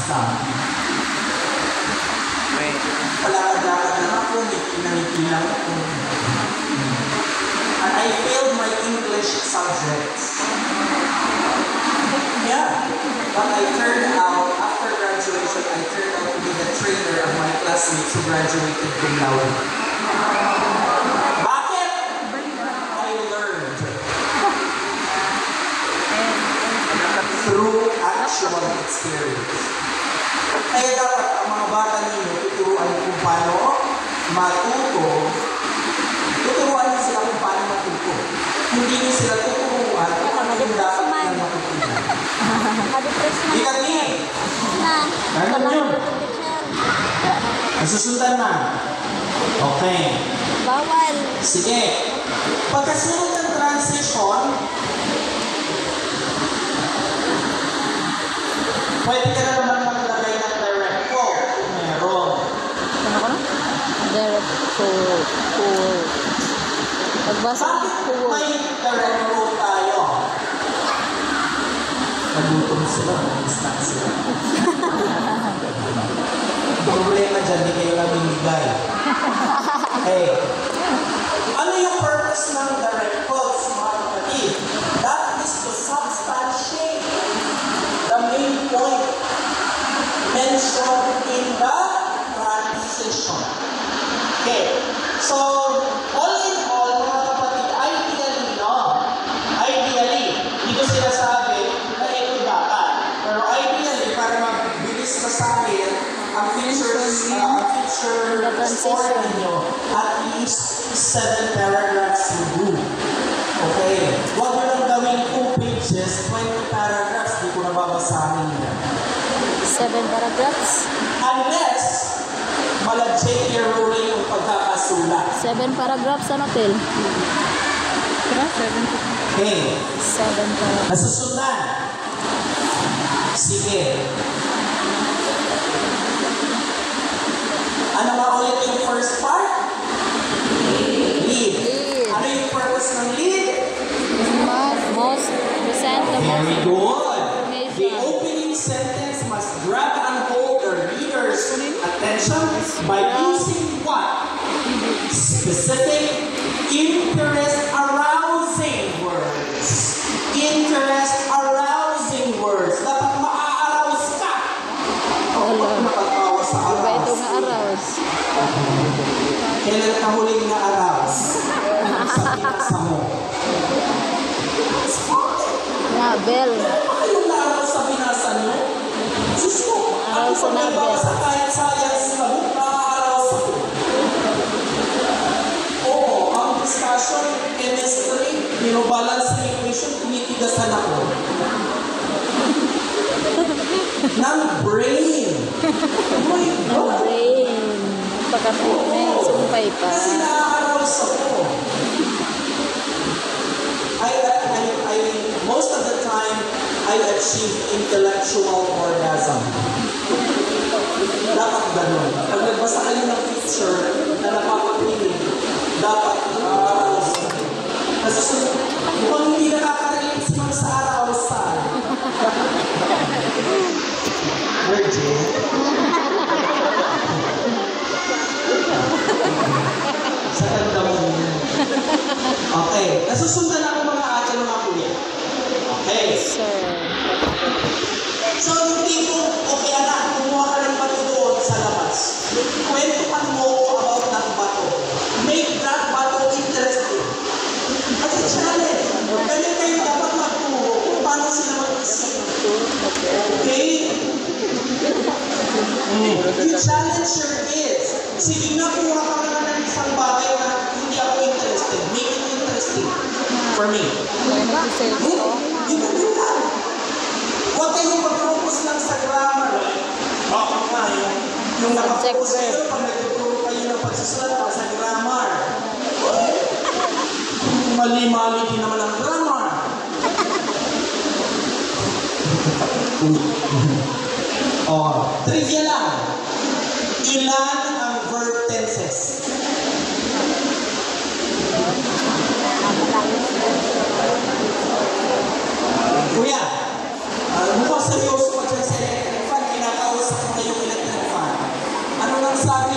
pista. Palakad-lakad lang ako, pinangitilang ako. And I failed my English subjects. Yeah, but I turned out, after graduation, I turned out to be the trainer of my classmates who graduated cum laude. Bakit? I learned through actual experience. Kaya dapat ang mga bata ninyo, tuturuan kung paano matuto. Tuturuan niyo sila kung paano matuto. Hindi niyo sila tuturuan kung ano yung dapat nilang matutunan. Ikat niya. Ganun yun. Nasusundan na. Okay. Bawal. Sige. Pagkasunod ng transition, pwede ka na naman maglagay ng direct quote kung meron. Ano ko na? Direct quote. Pagbasa ng Bakit quote. may direct quote tayo? Nagutom sila, mag-snack sila. Problema dyan, di kayo namimigay. Okay. Ano yung purpose ng direct quotes, mga kapatid? That is to substantiate the main point mentioned in the transition. Okay. So, all in all, mga kapatid, ideally, dito sinasabi na ito dapat. Pero ideally, para mabilis na sa akin, ang future story ninyo, at least 7 paragraphs to do. Okay. Huwag mo lang gawin 2 pages, 20 paragraphs, di ko nababasahin yan. 7 paragraphs? Unless, mala-J.K. Rowling yung pagkakasulat. 7 paragraphs, ano, Tel? Okay. 7 paragraphs. Nasusundan. Sige. Ano nga ulit yung first part? Lead. Ano yung purpose ng lead? Most present the Very most good. The information. opening sentence must grab and hold the reader's attention by using what? Specific, interest-arousing words. Interest-arousing words. Dapat maa-arouse ka. Wala. Nakatawa sa Iba ito arouse. nga arouse. Kailan ka huling na-arouse? Sa pinasa mo. Nga, bell. Kayong na-arouse sa binasa nyo? Suso. Ako Arouse sa pag nabel. nagbasa kahit science na book, na-arouse ako. Oo, ang discussion, chemistry, balance equation, tumitigasan ako. Ng brain. Oh my God. Brain. Pagka-treatment, sumpay pa. Kasi na-arouse ako. Most of the time, I achieve intellectual orgasm. Dapat ganun. Pag nagbasa kayo ng picture na napapakinig, dapat na-arouse ako. Kasi mukhang hindi nakaka-relate si Ma'am sa arousal. Virgin. Sa ganda mo yun. Okay. Nasusundan ako mga ate, mga kuya. Okay. Sir. So, yung tipo, okay anak, kumuha ka ng bato doon sa labas. Kwentuhan mo about that bato. Make that bato interesting. At a challenge. Ganyan kayo dapat magturo kung paano sila mag-isip. Okay? You challenge your kids. Sige nga, kuha ka na ng isang bagay na hindi ako interested. Make it interesting for me. You can do that. Huwag kayong mag-focus lang sa grammar. Bakit nga yung nakapokus kayo pag nagtuturo kayo ng pagsusulat sa grammar. Mali-mali din naman ang grammar. Trivia lang. Ilan ang verb tenses? Kuya, mukhang seryoso ka dyan sa electric fan. Kinakausap papunta yung electric fan. Ano nang sabi